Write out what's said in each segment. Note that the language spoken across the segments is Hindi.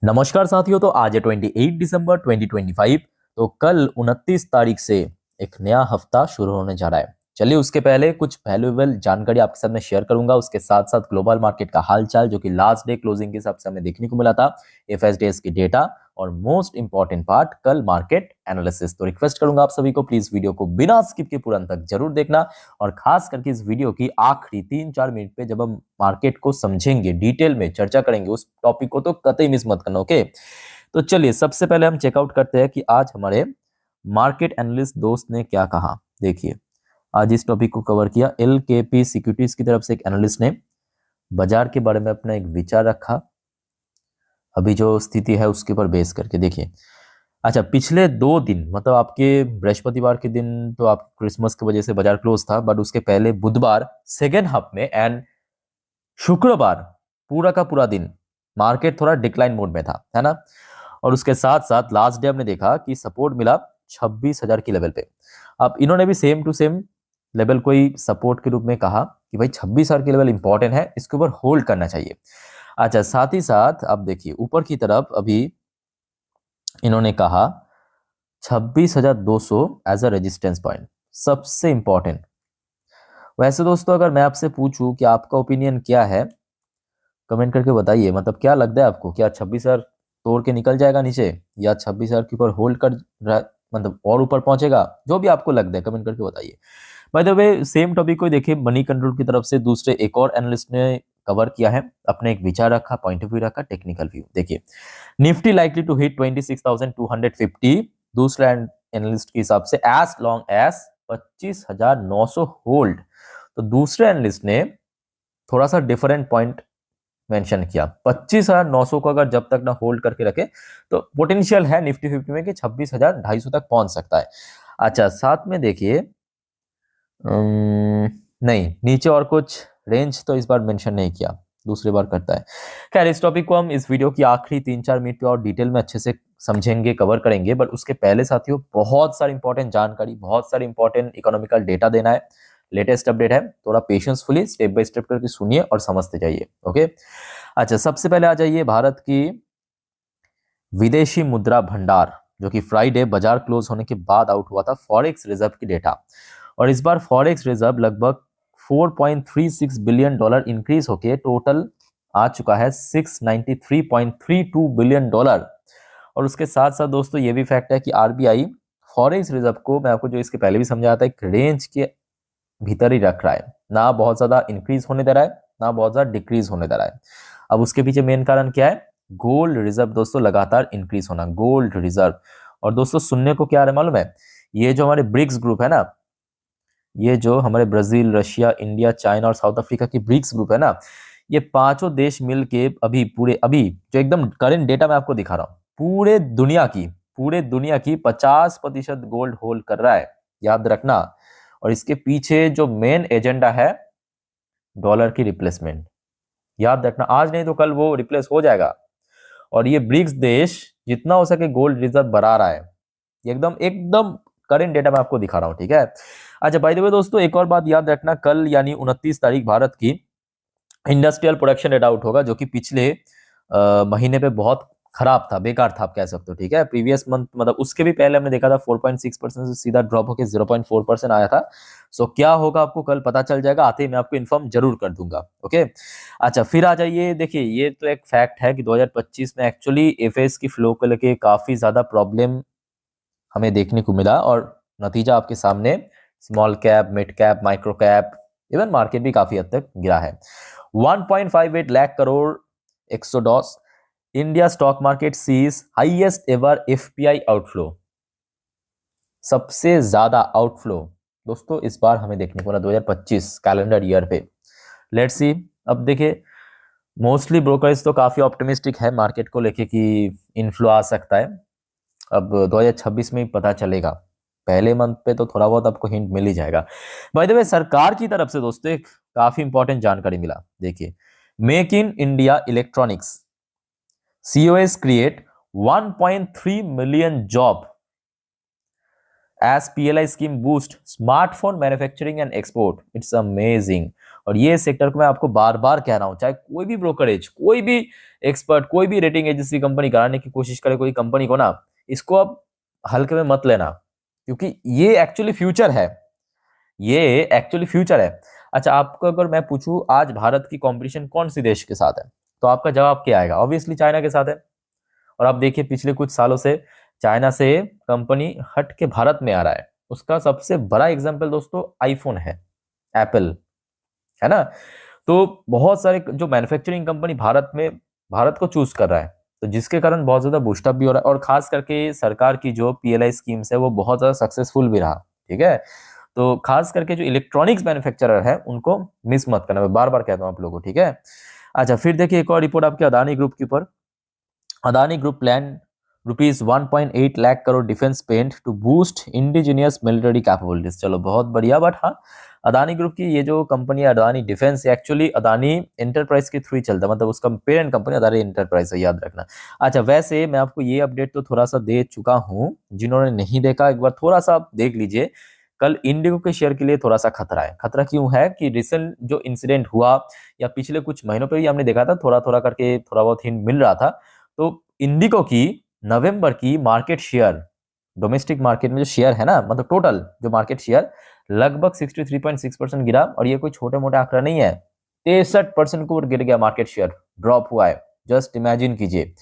नमस्कार साथियों। तो आज है 28 दिसंबर 2025। तो कल 29 तारीख से एक नया हफ्ता शुरू होने जा रहा है। चलिए उसके पहले कुछ वैल्यूएबल जानकारी आपके साथ मैं शेयर करूंगा। उसके साथ साथ ग्लोबल मार्केट का हालचाल जो कि लास्ट डे क्लोजिंग के हिसाब से हमें देखने को मिला था, एफएसडीएस की डेटा, और मोस्ट इंपॉर्टेंट पार्ट कल मार्केट एनालिसिस। तो रिक्वेस्ट करूंगा आप सभी को प्लीज वीडियो को बिना स्किप के पूरा अंत तक जरूर देखना, और खास करके इस वीडियो की आखिरी 3-4 मिनट पे जब हम मार्केट को समझेंगे, डिटेल में चर्चा करेंगे उस टॉपिक को, तो कतई मिस मत करना। ओके, तो चलिए सबसे पहले हम चेकआउट करते हैं कि आज हमारे मार्केट एनालिस्ट दोस्त ने क्या कहा। देखिए, आज इस टॉपिक को कवर किया एलकेपी सिक्योरिटीज की तरफ से। एक एनालिस्ट ने बाजार के बारे में अपना एक विचार रखा, अभी जो स्थिति है उसके ऊपर बेस करके। देखिए, अच्छा, पिछले 2 दिन मतलब आपके बृहस्पतिवार के दिन तो आप क्रिसमस की वजह से बाजार क्लोज था, बट उसके पहले बुधवार सेकेंड हाफ में एंड शुक्रवार पूरा का पूरा दिन मार्केट थोड़ा डिक्लाइन मोड में था, है ना। और उसके साथ साथ लास्ट डे हमने देखा कि सपोर्ट मिला 26,000 की लेवल पे। अब इन्होंने भी सेम टू सेम लेवल कोई सपोर्ट के रूप में कहा कि भाई 26,000 की लेवल इंपॉर्टेंट है, इसके ऊपर होल्ड करना चाहिए। अच्छा, साथ ही साथ अब देखिए ऊपर की तरफ अभी इन्होंने कहा 26,200 एज अ रेजिस्टेंस पॉइंट, सबसे इंपॉर्टेंट। वैसे दोस्तों, अगर मैं आपसे पूछूं कि आपका ओपिनियन क्या है, कमेंट करके बताइए। मतलब क्या लगता है आपको, क्या 26,000 तोड़ के निकल जाएगा नीचे, या 26,000 के ऊपर होल्ड कर मतलब और ऊपर पहुंचेगा? जो भी आपको लगता है कमेंट करके बताइए। By the way, same topic को देखिए मनी कंट्रोल की तरफ से दूसरे एक और एनालिस्ट ने कवर किया है, अपने एक विचार रखा, पॉइंट ऑफ व्यू रखा, टेक्निकल व्यू। देखिए, निफ्टी लाइकली टू हिट 26,250 दूसरे एनालिस्ट के हिसाब से, एज लॉन्ग एज 25,900 होल्ड। तो दूसरे एनालिस्ट ने थोड़ा सा डिफरेंट पॉइंट मेंशन किया। 25,900 को अगर जब तक ना होल्ड करके रखे तो पोटेंशियल है निफ्टी 50 में कि 26,250 तक पहुंच सकता है। अच्छा, साथ में देखिए नहीं, नीचे और कुछ रेंज तो इस बार मेंशन नहीं किया, दूसरी बार करता है। खैर, इस टॉपिक को हम इस वीडियो की आखिरी 3-4 मिनट पे और डिटेल में अच्छे से समझेंगे, कवर करेंगे। बट उसके पहले साथियों, बहुत सारी इंपॉर्टेंट जानकारी, बहुत सारी इंपॉर्टेंट इकोनॉमिकल डेटा देना है। लेटेस्ट अपडेट है, थोड़ा पेशेंसफुली स्टेप बाय स्टेप करके सुनिए और समझते जाइए। ओके, अच्छा, सबसे पहले आ जाइए भारत की विदेशी मुद्रा भंडार, जो कि फ्राइडे बाजार क्लोज होने के बाद आउट हुआ था, फॉरेक्स रिजर्व की डेटा। और इस बार फॉरेक्स रिजर्व लगभग 4.36 बिलियन डॉलर इंक्रीज होके टोटल आ चुका है 693.32 बिलियन डॉलर। और उसके साथ साथ दोस्तों ये भी फैक्ट है कि आरबीआई फॉरेक्स रिजर्व को, मैं आपको जो इसके पहले भी समझाया था, एक रेंज के भीतर ही रख रहा है, ना बहुत ज्यादा इंक्रीज होने दे रहा है, ना बहुत ज्यादा डिक्रीज होने दे रहा है। अब उसके पीछे मेन कारण क्या है? गोल्ड रिजर्व दोस्तों लगातार इंक्रीज होना, गोल्ड रिजर्व। और दोस्तों सुनने को क्या आ रहा है मालूम है? ये जो हमारे ब्रिक्स ग्रुप है ना, ये जो हमारे ब्राजील, रशिया, इंडिया, चाइना और साउथ अफ्रीका की ब्रिक्स ग्रुप है ना, ये पांचों देश मिलके अभी जो एकदम करंट डेटा मैं आपको दिखा रहा हूँ, पूरे दुनिया की 50% गोल्ड होल्ड कर रहा है, याद रखना। और इसके पीछे जो मेन एजेंडा है, डॉलर की रिप्लेसमेंट, याद रखना। आज नहीं तो कल वो रिप्लेस हो जाएगा। और ये ब्रिक्स देश जितना हो सके गोल्ड रिजर्व बढ़ा रहा है, एकदम एकदम करंट डेटा मैं आपको दिखा रहा हूं, ठीक है। अच्छा, बाय द वे दोस्तों, एक और बात याद रखना, कल यानी 29 तारीख भारत की इंडस्ट्रियल प्रोडक्शन डेटा आउट होगा, जो कि पिछले महीने पे बहुत खराब था, बेकार था, आप कह सकते हो, ठीक है। प्रीवियस मंथ मतलब उसके भी पहले हमने देखा था 4.6% से सीधा ड्रॉप होकर 0.4% आया था। सो क्या होगा आपको कल पता चल जाएगा, आते ही मैं आपको इन्फॉर्म जरूर कर दूंगा। ओके, अच्छा, फिर आ जाइए। देखिए, ये तो एक फैक्ट है कि 2025 में एक्चुअली एफएस की फ्लो को लेके काफी ज्यादा प्रॉब्लम हमें देखने को मिला, और नतीजा आपके सामने, small cap, mid cap, micro cap, even market भी काफी हद तक गिरा है। 1.58 lakh crore exodus, India stock market sees highest ever FPI outflow, सबसे ज्यादा आउटफ्लो दोस्तों इस बार हमें देखने को मिला 2025 कैलेंडर ईयर पे। Let's see. अब देखिए, मोस्टली ब्रोकर्स तो काफी ऑप्टिमिस्टिक है मार्केट को लेके कि इनफ्लो आ सकता है। अब 2026 में ही पता चलेगा, पहले मंथ पे तो थोड़ा बहुत आपको हिंट मिल ही जाएगा। बाय द वे, सरकार की तरफ से दोस्तों एक काफी इंपॉर्टेंट जानकारी मिला। देखिए, make in India electronics COS create 1.3 million job as PLI scheme boost smartphone manufacturing and export. It's amazing. और ये सेक्टर को मैं आपको बार बार कह रहा हूं, चाहे कोई भी ब्रोकरेज, कोई भी एक्सपर्ट, कोई भी रेटिंग एजेंसी कंपनी कराने की कोशिश करे कोई कंपनी को ना, इसको आप हल्के में मत लेना, क्योंकि ये एक्चुअली फ्यूचर है, ये एक्चुअली फ्यूचर है। अच्छा, आपको अगर मैं पूछूं आज भारत की कंपटीशन कौन सी देश के साथ है, तो आपका जवाब क्या आएगा? ऑब्वियसली चाइना के साथ है। और आप देखिए पिछले कुछ सालों से चाइना से कंपनी हट के भारत में आ रहा है। उसका सबसे बड़ा एग्जांपल दोस्तों आईफोन है, एप्पल, है ना। तो बहुत सारे जो मैन्युफैक्चरिंग कंपनी भारत में, भारत को चूज कर रहा है, तो जिसके कारण बहुत ज्यादा बूस्टअप भी हो रहा है। और खास करके सरकार की जो पीएलआई स्कीम्स है वो बहुत ज्यादा सक्सेसफुल भी रहा, ठीक है। तो खास करके जो इलेक्ट्रॉनिक्स मैन्युफैक्चरर है उनको मिस मत करना, मैं बार बार कहता हूं आप लोगों को, ठीक है। अच्छा, फिर देखिए एक और रिपोर्ट आपके अदानी ग्रुप के ऊपर। Adani group plan rupees 1.8 lakh crore defence spend to boost indigenous military capabilities. चलो बहुत बढ़िया। बट हाँ, अदानी ग्रुप की ये जो कंपनी है Adani defence, actually Adani enterprise के थ्रू ही चलता है, मतलब उसका पेरेंट कंपनी अदानी एंटरप्राइज है, याद रखना। अच्छा, वैसे मैं आपको ये अपडेट तो थोड़ा सा दे चुका हूँ, जिन्होंने नहीं देखा एक बार थोड़ा सा आप देख लीजिए। कल इंडिगो के शेयर के लिए थोड़ा सा खतरा है। खतरा क्यों है कि रिसेंट जो इंसिडेंट हुआ या पिछले कुछ महीनों पे भी हमने देखा था, थोड़ा थोड़ा करके थोड़ा बहुत हिंट मिल रहा था। तो इंडिगो की नवंबर की मार्केट शेयर, डोमेस्टिक मार्केट में जो शेयर है ना, मतलब टोटल जो मार्केट शेयर, लगभग 63.6% गिरा। और ये कोई छोटे मोटे आंकड़ा नहीं है, 63% को गिर गया मार्केट शेयर, ड्रॉप हुआ है। जस्ट इमेजिन कीजिए।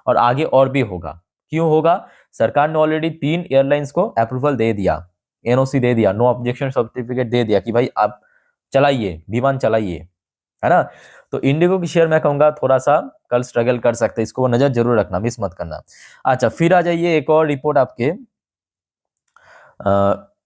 और आगे और भी होगा। क्यों होगा? सरकार ने ऑलरेडी 3 एयरलाइंस को अप्रूवल दे दिया, एनओसी दे दिया, नो ऑब्जेक्शन सर्टिफिकेट दे दिया कि भाई आप चलाइए, विमान चलाइए, है ना। तो इंडिगो की शेयर मैं कहूंगा थोड़ा सा कल स्ट्रगल कर सकते हैं, इसको नजर जरूर रखना, मिस मत करना। अच्छा, फिर आ जाइए एक और रिपोर्ट आपके।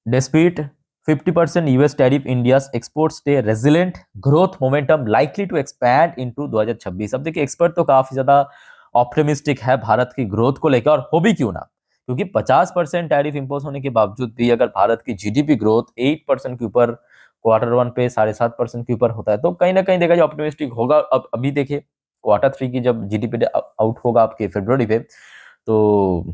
Dispute 50% US tariff, India's export stay resilient, growth momentum likely to expand into 2026। अब देखिए एक्सपर्ट तो काफी ज्यादा ऑप्टिमिस्टिक है भारत की ग्रोथ को लेकर, और हो भी क्यों ना, क्योंकि 50% टैरिफ इंपोज होने के बावजूद भी अगर भारत की जीडीपी ग्रोथ 8% के ऊपर, Q1 पे 7.5% के ऊपर होता है, तो कहीं ना कहीं देखा जाए ऑप्टिमिस्टिक होगा। अब अभी देखिए Q3 की जब जीडीपी आउट होगा आपके फरवरी पे, तो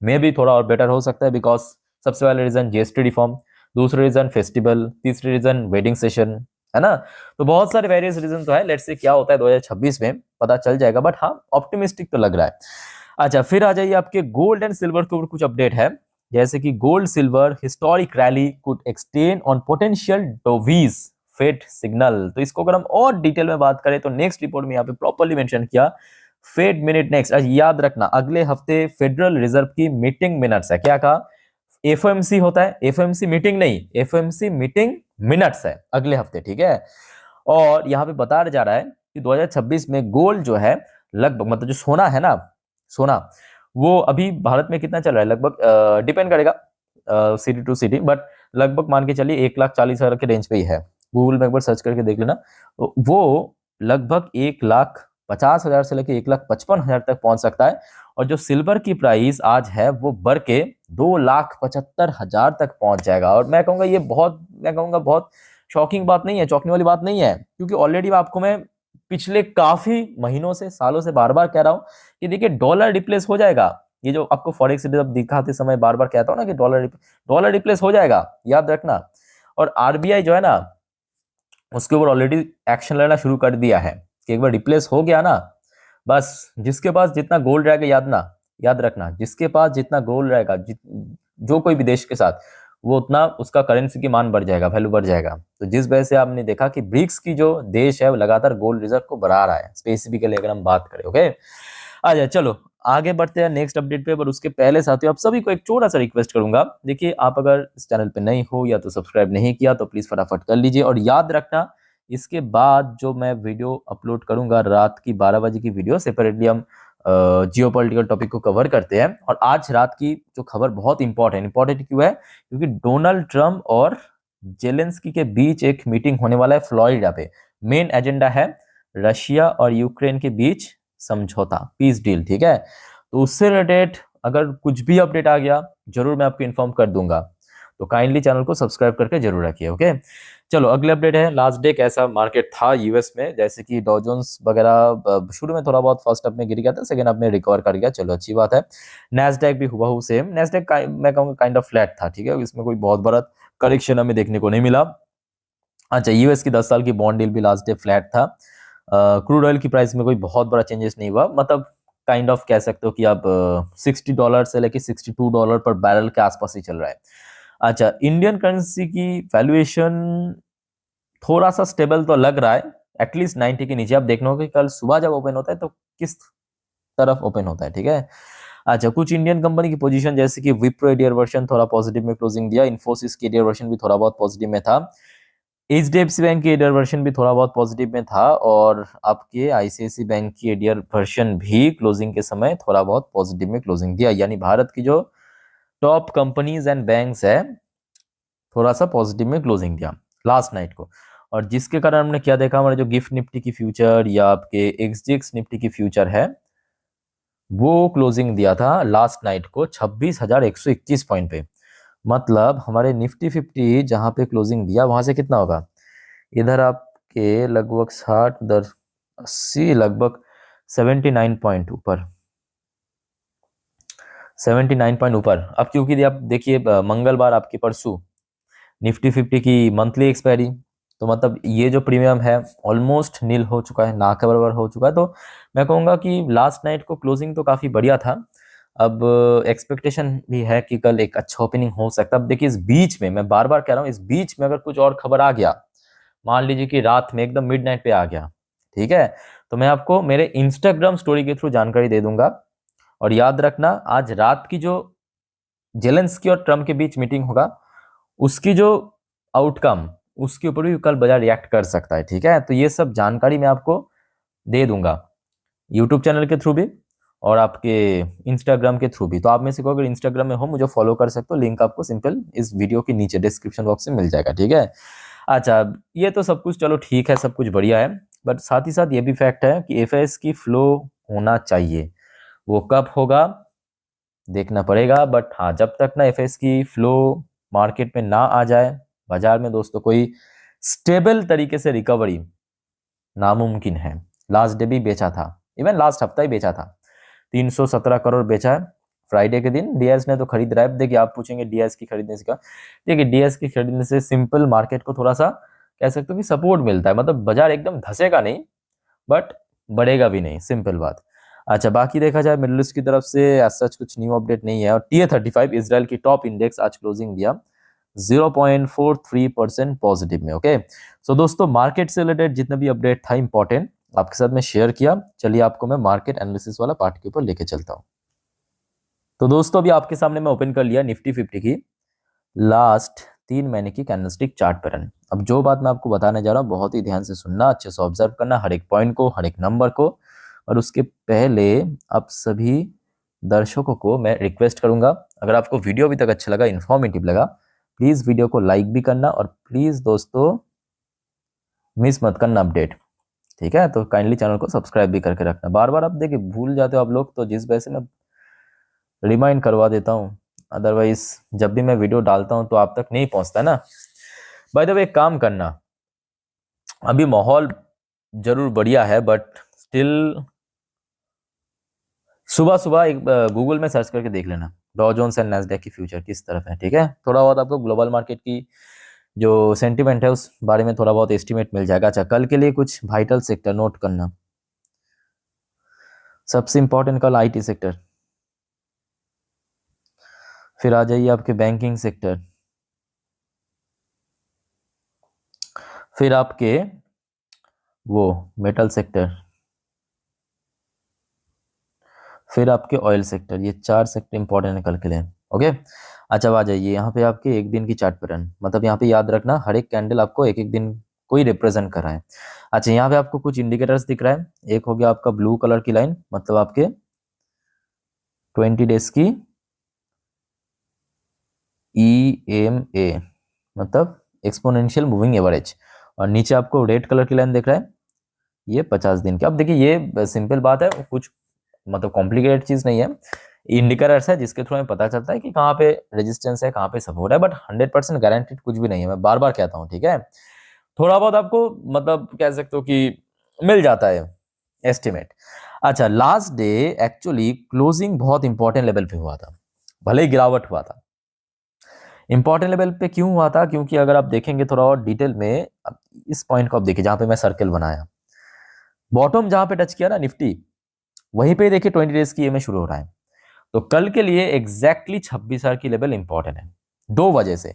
मे भी थोड़ा और बेटर हो सकता है, बिकॉज सबसे पहले रीजन जीएसटी रिफॉर्म, दूसरा रीजन फेस्टिवल, तीसरी रीजन वेडिंग सेशन, है ना। तो बहुत सारे वेरियस रीजन तो है, लेट्स से क्या होता है 2026 में पता चल जाएगा, बट हाँ ऑप्टिमिस्टिक तो लग रहा है। अच्छा, फिर आ जाइए आपके गोल्ड एंड सिल्वर के ऊपर कुछ अपडेट है, जैसे कि gold silver historic rally could extend on potential dovish Fed signal. तो इसको अगर हम और डिटेल में बात करें तो नेक्स्ट रिपोर्ट में यहाँ पे प्रॉपर्ली मेंशन किया फेड मिनट नेक्स्ट। याद रखना अगले हफ्ते फेडरल रिजर्व की मीटिंग मिनट्स है। क्या कहा? एफओएमसी होता है, एफओएमसी मीटिंग नहीं, एफओएमसी मीटिंग मिनट्स है अगले हफ्ते, ठीक है। और यहाँ पे बताया जा रहा है कि 2026 में गोल्ड जो है लगभग, मतलब जो सोना है ना, सोना वो अभी भारत में कितना चल रहा है, लगभग डिपेंड करेगा सिटी टू सिटी, बट लगभग मान के चलिए 1,40,000 के रेंज पे ही है। गूगल में एक बार सर्च करके देख लेना, तो वो लगभग 1,50,000 से लेकर 1,55,000 तक पहुंच सकता है। और जो सिल्वर की प्राइस आज है वो बढ़ के 2,75,000 तक पहुंच जाएगा। और मैं कहूंगा ये बहुत, मैं कहूंगा बहुत शॉकिंग बात नहीं है, चौंकने वाली बात नहीं है, क्योंकि ऑलरेडी आपको मैं पिछले काफी महीनों से, सालों से बार बार कह रहा हूं कि देखिए डॉलर रिप्लेस हो जाएगा। ये जो आपको फॉरेक्स दिखाते समय बार बार कहता हूं ना कि डॉलर रिप्लेस हो जाएगा, याद रखना। और आरबीआई जो है ना, उसके ऊपर ऑलरेडी एक्शन लेना शुरू कर दिया है कि एक बार रिप्लेस हो गया ना, बस जिसके पास जितना गोल्ड रहेगा, याद रखना, जिसके पास जितना गोल्ड रहेगा, जो कोई भी देश के साथ, वो उतना उसका करेंसी की मान बढ़ जाएगा, वैल्यू बढ़ जाएगा। तो जिस वजह से आपने देखा कि ब्रिक्स की जो देश है वो लगातार गोल्ड रिजर्व को बढ़ा रहा है, स्पेसिफिकली अगर हम बात करें। ओके, आजा चलो आगे बढ़ते हैं नेक्स्ट अपडेट पे। पर उसके पहले साथियों आप सभी को एक छोटा सा रिक्वेस्ट करूंगा, देखिए आप अगर इस चैनल पे नए हो या तो सब्सक्राइब नहीं किया तो प्लीज फटाफट कर लीजिए। और याद रखना इसके बाद जो मैं वीडियो अपलोड करूंगा रात की 12 बजे की वीडियो, सेपरेटली हम जियोपॉलिटिकल टॉपिक को कवर करते हैं। और आज रात की जो खबर बहुत इंपॉर्टेंट क्यों है? क्योंकि डोनाल्ड ट्रंप और जेलेंस्की के बीच एक मीटिंग होने वाला है फ्लोरिडा पे। मेन एजेंडा है रशिया और यूक्रेन के बीच समझौता, पीस डील, ठीक है। तो उससे रिलेटेड अगर कुछ भी अपडेट आ गया जरूर मैं आपको इन्फॉर्म कर दूंगा, तो काइंडली चैनल को सब्सक्राइब करके जरूर रखिए। ओके, चलो अगले अपडेट है। लास्ट डे कैसा मार्केट था यूएस में, जैसे कि डॉ जोन्स वगैरह शुरू में थोड़ा बहुत फर्स्ट अप में गिर गया था, सेकंड अप में रिकवर कर गया, चलो अच्छी बात है। नैस्डैक भी हुआ सेम, नैस्डैक मैं कहूँगा काइंड ऑफ फ्लैट था, ठीक है, इसमें कोई बहुत बड़ा करेक्शन हमें देखने को नहीं मिला। अच्छा, यूएस की 10 साल की बॉन्ड डील भी लास्ट डे फ्लैट था। क्रूड ऑयल की प्राइस में कोई बहुत बड़ा चेंजेस नहीं हुआ, मतलब काइंड ऑफ कह सकते हो कि अब $60 से लेके $62 पर बैरल के आसपास ही चल रहा है। अच्छा, इंडियन करेंसी की वैल्यूएशन थोड़ा सा स्टेबल तो लग रहा है, एटलीस्ट 90 के नीचे। आप देखना होगा कि कल सुबह जब ओपन होता है तो किस तरफ ओपन होता है, ठीक है। अच्छा, कुछ इंडियन कंपनी की पोजीशन जैसे कि विप्रो एडियर वर्शन थोड़ा पॉजिटिव में क्लोजिंग दिया, इन्फोसिस की एडियर वर्शन भी थोड़ा बहुत पॉजिटिव में था, एचडीएफसी बैंक की एडियर वर्शन भी थोड़ा बहुत पॉजिटिव में था, और आपके आईसीआईसी बैंक की एडियर वर्शन भी क्लोजिंग के समय थोड़ा बहुत पॉजिटिव में क्लोजिंग दिया। यानी भारत की जो टॉप कंपनीज एंड बैंक्स है थोड़ा सा पॉजिटिव में क्लोजिंग दिया लास्ट नाइट को। और जिसके कारण हमने क्या देखा, हमारे जो गिफ्ट निफ्टी की फ्यूचर या आपके एक्सजीएक्स निफ्टी की फ्यूचर है वो क्लोजिंग दिया था लास्ट नाइट को 26,121 पॉइंट पे। मतलब हमारे निफ्टी 50 जहां पे क्लोजिंग दिया वहां से कितना होगा, इधर आपके लगभग 60, उधर 80, लगभग 79 पॉइंट ऊपर, 79 पॉइंट ऊपर। अब क्योंकि आप देखिए मंगलवार आपकी परसों निफ्टी 50 की मंथली एक्सपायरी, तो मतलब ये जो प्रीमियम है ऑलमोस्ट नील हो चुका है, ना के बराबर हो चुका है। तो मैं कहूँगा कि लास्ट नाइट को क्लोजिंग तो काफ़ी बढ़िया था। अब एक्सपेक्टेशन भी है कि कल एक अच्छा ओपनिंग हो सकता है। अब देखिए इस बीच में, मैं बार बार कह रहा हूँ, इस बीच में अगर कुछ और खबर आ गया, मान लीजिए कि रात में एकदम मिडनाइट पे आ गया, ठीक है, तो मैं आपको मेरे इंस्टाग्राम स्टोरी के थ्रू जानकारी दे दूंगा। और याद रखना, आज रात की जो जेलेंस्की और ट्रम्प के बीच मीटिंग होगा उसकी जो आउटकम, उसके ऊपर भी कल बाजार रिएक्ट कर सकता है, ठीक है। तो ये सब जानकारी मैं आपको दे दूंगा यूट्यूब चैनल के थ्रू भी और आपके इंस्टाग्राम के थ्रू भी। तो आप में से कोई अगर इंस्टाग्राम में हो मुझे फॉलो कर सकते हो, लिंक आपको सिंपल इस वीडियो के नीचे डिस्क्रिप्शन बॉक्स में मिल जाएगा, ठीक है। अच्छा, ये तो सब कुछ चलो ठीक है, सब कुछ बढ़िया है, बट साथ ही साथ ये भी फैक्ट है कि एफआईएस की फ्लो होना चाहिए। वो कब होगा देखना पड़ेगा, बट हाँ, जब तक ना एफआईएस की फ्लो मार्केट में ना आ जाए बाजार में दोस्तों, कोई स्टेबल तरीके से रिकवरी नामुमकिन है। लास्ट डे भी बेचा था, इवन लास्ट हफ्ता ही बेचा था, 317 करोड़ बेचा है फ्राइडे के दिन। डीएस ने तो खरीद रहा है। देखिए आप पूछेंगे डीएस की खरीदने से क्या, देखिए डीएस की खरीदने से सिंपल मार्केट को थोड़ा सा कह सकते हो कि सपोर्ट मिलता है, मतलब बाजार एकदम धसेगा नहीं बट बढ़ेगा भी नहीं, सिंपल बात। अच्छा, बाकी देखा जाए मिडिल ईस्ट की तरफ से एज सच कुछ न्यू अपडेट नहीं है। और TA-35 इजराइल की टॉप इंडेक्स आज क्लोजिंग दिया 0.43% पॉजिटिव में। ओके, सो दोस्तों मार्केट से रिलेटेड जितना भी अपडेट था इंपॉर्टेंट आपके साथ मैं शेयर किया। चलिए आपको मैं मार्केट एनालिसिस वाला पार्ट के ऊपर लेके चलता हूँ। तो दोस्तों अभी आपके सामने मैं ओपन कर लिया निफ्टी 50 की लास्ट 3 महीने की कैंडलस्टिक चार्ट पैटर्न। अब जो बात मैं आपको बताने जा रहा हूँ बहुत ही ध्यान से सुनना, अच्छे से ऑब्जर्व करना हर एक पॉइंट को, हर एक नंबर को। और उसके पहले आप सभी दर्शकों को मैं रिक्वेस्ट करूंगा, अगर आपको वीडियो अभी तक अच्छा लगा, इन्फॉर्मेटिव लगा, प्लीज वीडियो को लाइक भी करना और प्लीज दोस्तों मिस मत करना अपडेट, ठीक है। तो काइंडली चैनल को सब्सक्राइब भी करके रखना। बार बार आप देखिए भूल जाते हो आप लोग, तो जिस वजह से मैं रिमाइंड करवा देता हूँ, अदरवाइज जब भी मैं वीडियो डालता हूँ तो आप तक नहीं पहुंचता ना। बाय द वे एक काम करना, अभी माहौल जरूर बढ़िया है बट स्टिल सुबह सुबह एक गूगल में सर्च करके देख लेना डॉ जोन्स एंड नैस्डैक की फ्यूचर किस तरफ है, ठीक है। थोड़ा बहुत आपको ग्लोबल मार्केट की जो सेंटिमेंट है उस बारे में थोड़ा बहुत एस्टिमेट मिल जाएगा। अच्छा, कल के लिए कुछ वाइटल सेक्टर नोट करना, सबसे इंपॉर्टेंट कल आईटी सेक्टर, फिर आ जाइए आपके बैंकिंग सेक्टर, फिर आपके वो मेटल सेक्टर, फिर आपके ऑयल सेक्टर। ये 4 सेक्टर इंपॉर्टेंट है कल के लिए। ओके, अच्छा अब आ जाइए यहाँ पे आपके एक दिन की चार्ट पैटर्न, मतलब यहाँ पे याद रखना हर एक कैंडल आपको एक एक दिन कोई रिप्रेजेंट कर रहा है। अच्छा, यहाँ पे आपको कुछ इंडिकेटर्स दिख रहा है। एक हो गया आपका ब्लू कलर की लाइन, मतलब आपके 20 डेज की EMA, मतलब एक्सपोनेंशियल मूविंग एवरेज। और नीचे आपको रेड कलर की लाइन दिख रहा है, ये 50 दिन की। अब देखिए ये सिंपल बात है, कुछ मतलब कॉम्प्लिकेटेड चीज नहीं है, इंडिकेटर्स है जिसके थ्रू हमें पता चलता है कि कहाँ पे रेजिस्टेंस है, कहाँ पे सपोर्ट है, बट 100% गारंटीड कुछ भी नहीं है, मैं बार बार कहता हूँ, ठीक है। थोड़ा बहुत आपको मतलब कह सकते हो कि मिल जाता है एस्टिमेट। अच्छा, लास्ट डे एक्चुअली क्लोजिंग बहुत इंपॉर्टेंट लेवल पे हुआ था, भले ही गिरावट हुआ था। इंपॉर्टेंट लेवल पे क्यों हुआ था, क्योंकि अगर आप देखेंगे थोड़ा और डिटेल में, अब इस पॉइंट को आप देखिए जहां पे मैं सर्कल बनाया, बॉटम जहां पे टच किया ना निफ्टी, वहीं पे देखिए 20 डेज की ईएमए शुरू हो रहा है। तो कल के लिए एग्जैक्टली 26,000 की लेवल इंपॉर्टेंट है, दो वजह से।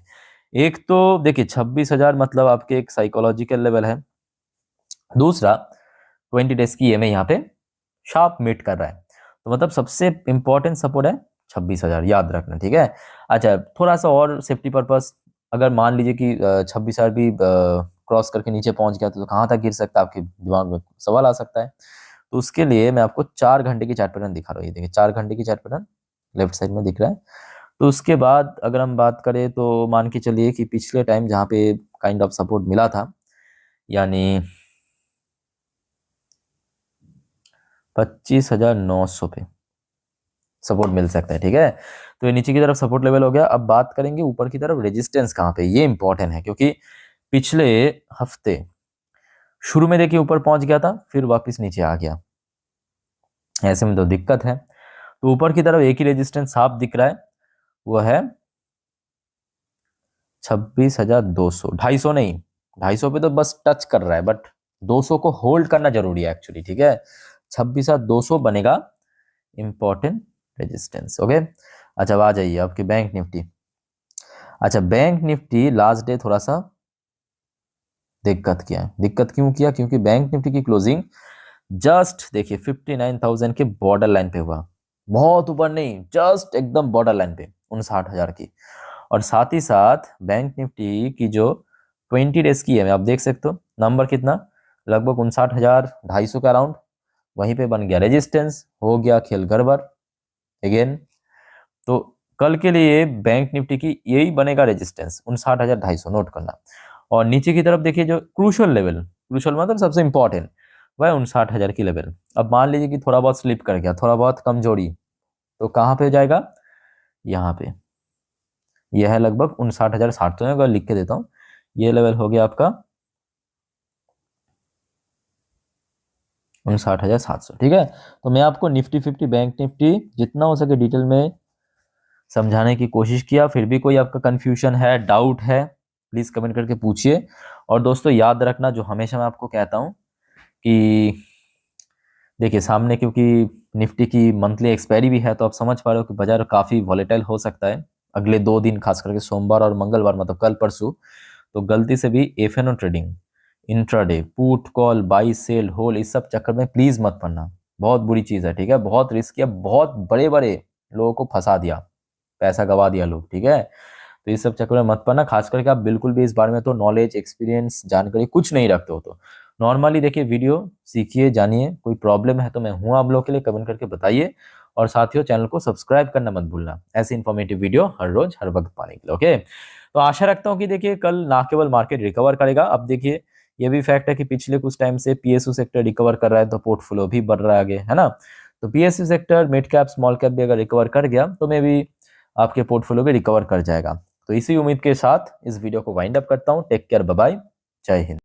एक तो देखिए 26,000 मतलब आपके एक साइकोलॉजिकल लेवल है, दूसरा 20 डेज की ईएमए यहाँ पे शार्प मीट कर रहा है, तो मतलब सबसे इंपॉर्टेंट सपोर्ट है 26,000, याद रखना, ठीक है। अच्छा, थोड़ा सा और सेफ्टी पर्पस, अगर मान लीजिए कि 26,000 भी क्रॉस करके नीचे पहुंच गया तो कहाँ तक गिर सकता है, आपके दिमाग में सवाल आ सकता है। तो उसके लिए मैं आपको 4 घंटे की चार्ट पैटर्न दिखा रहा हूँ, ये देखिए 4 घंटे की चार्ट पैटर्न लेफ्ट साइड में दिख रहा है। तो उसके बाद अगर हम बात करें तो मान के चलिए कि पिछले टाइम जहाँ पे काइंड ऑफ सपोर्ट मिला था, यानी 25,900 पे सपोर्ट मिल सकता है, ठीक है। तो ये नीचे की तरफ सपोर्ट लेवल हो गया। अब बात करेंगे ऊपर की तरफ रेजिस्टेंस कहाँ पे, ये इंपॉर्टेंट है, क्योंकि पिछले हफ्ते शुरू में देखिए ऊपर पहुंच गया था, फिर वापस नीचे आ गया, ऐसे में तो दिक्कत है। तो ऊपर की तरफ एक ही रेजिस्टेंस साफ दिख रहा है, वो है 26,200, 250 नहीं, 250 पे तो बस टच कर रहा है, बट 200 को होल्ड करना जरूरी है एक्चुअली, ठीक है। 26,200 बनेगा इंपॉर्टेंट रेजिस्टेंस, ओके। अच्छा, अब आ जाइए आपकी बैंक निफ्टी। अच्छा, बैंक निफ्टी लास्ट डे थोड़ा सा दिक्कत किया है। दिक्कत क्यों किया, क्योंकि बैंक निफ्टी की क्लोजिंग जस्ट देखिए 59,000 के बॉर्डर लाइन पे हुआ, बहुत ऊपर नहीं, जस्ट एकदम बॉर्डर लाइन पे 59,000 की। और साथ ही साथ बैंक निफ्टी की जो 20 डेज की है, आप देख सकते हो नंबर कितना, लगभग 59,000 250 के अराउंड, वहीं पे बन गया रेजिस्टेंस, हो गया खेल गड़बड़ अगेन। तो कल के लिए बैंक निफ्टी की यही बनेगा रेजिस्टेंस 59,250, नोट करना। और नीचे की तरफ देखिए जो क्रूशल लेवल, क्रूशल मतलब सबसे इंपॉर्टेंट, वह 59,000 की लेवल। अब मान लीजिए कि थोड़ा बहुत स्लिप कर गया, थोड़ा बहुत कमजोरी, तो कहाँ पे जाएगा, यहाँ पे। यह है लगभग 59,060, तो अगर लिख के देता हूँ, ये लेवल हो गया आपका 59,700, ठीक है। तो मैं आपको निफ्टी 50 बैंक निफ्टी जितना हो सके डिटेल में समझाने की कोशिश किया, फिर भी कोई आपका कंफ्यूजन है, डाउट है, प्लीज कमेंट करके पूछिए। और दोस्तों याद रखना, जो हमेशा मैं आपको कहता हूँ कि देखिए सामने, क्योंकि निफ्टी की मंथली एक्सपायरी भी है, तो आप समझ पा रहे हो कि बाजार काफी वॉलेटाइल हो सकता है अगले 2 दिन, खास करके सोमवार और मंगलवार, मतलब कल परसों। तो गलती से भी F N O trading, intraday, put call, buy sell hold, इस सब चक्कर में प्लीज मत पड़ना, बहुत बुरी चीज है, ठीक है। बहुत रिस्क है, बहुत बड़े बड़े लोगों को फंसा दिया, पैसा गवा दिया लोग, ठीक है। तो इस सब चक्कर में मत पड़ना, खास करके आप बिल्कुल भी इस बारे में तो नॉलेज, एक्सपीरियंस, जानकारी कुछ नहीं रखते हो। तो नॉर्मली देखिए वीडियो सीखिए, जानिए, कोई प्रॉब्लम है तो मैं हूँ आप लोग के लिए, कमेंट करके बताइए। और साथियों चैनल को सब्सक्राइब करना मत भूलना, ऐसी इन्फॉर्मेटिव वीडियो हर रोज हर वक्त पाने के लिए, ओके। तो आशा रखता हूँ कि देखिए कल ना केवल मार्केट रिकवर करेगा, अब देखिए ये भी फैक्ट है कि पिछले कुछ टाइम से पीएसयू सेक्टर रिकवर कर रहा है, तो पोर्टफोलियो भी बढ़ रहा है आगे, है ना। तो PSU sector, mid cap, small cap भी अगर रिकवर कर गया तो मे भी आपके पोर्टफोलियो भी रिकवर कर जाएगा। तो इसी उम्मीद के साथ इस वीडियो को वाइंड अप करता हूँ। टेक केयर, बाय बाय, जय हिंद।